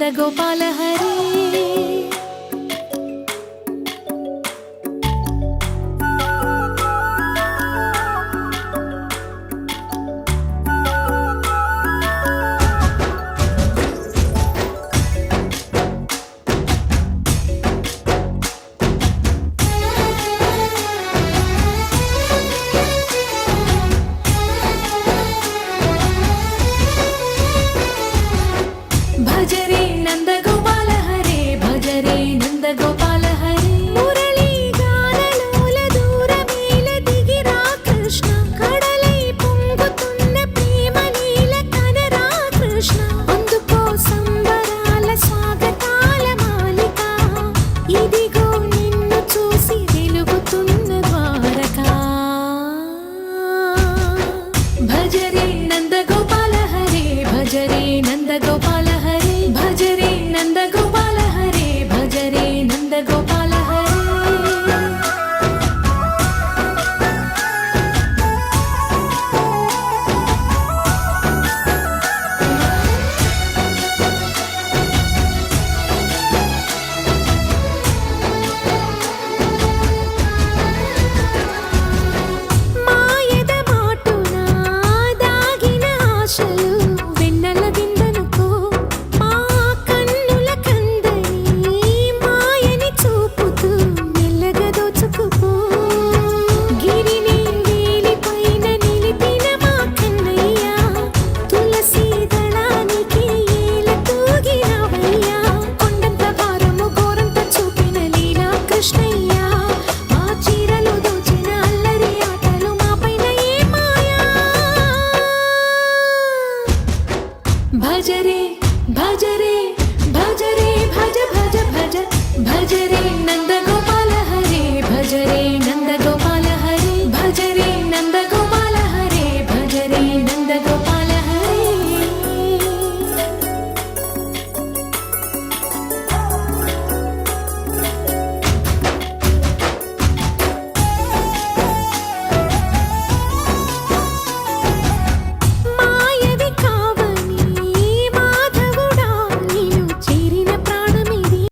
నందగోపాల హరి భజరే నందగోపాల హరే భజరే నందగోపాల హరే మురళీ గానలోల దూరమేల దిగిరా కృష్ణ కడలై పొంగుతున్న ప్రేమ నీల కనరా కృష్ణ అందుకో సంబరాల స్వాగతాల మాలిక ఇదిగో నిన్ను చూసి వెలుగుతున్న ద్వారకా భజరే నందగోపాల హరే భజరే నందగోపాల హరే భజరే నందగోపాల హరే భజరే నందగోపాల హరే మాయద మాటున దాగిన ఆశలు వెన్నెల విందనుకో మా కన్నుల కందని మాయని చూపుతూ మెల్లగా దోచుకుపో గిరిని వేలిపైన నిలిపిన మా కన్నయ్య తులసి దళానికి ఏల తూగినవయ్యా కొండంత భారము గోరంత చూపిన లీలా కృష్ణయ్య మా చీరలు దోచిన అల్లరి ఆటలు మాపైన ఏ మాయా భజరే భజరే భజరే భజ భజ భజ భజరే నందగోపాల హరే భజరే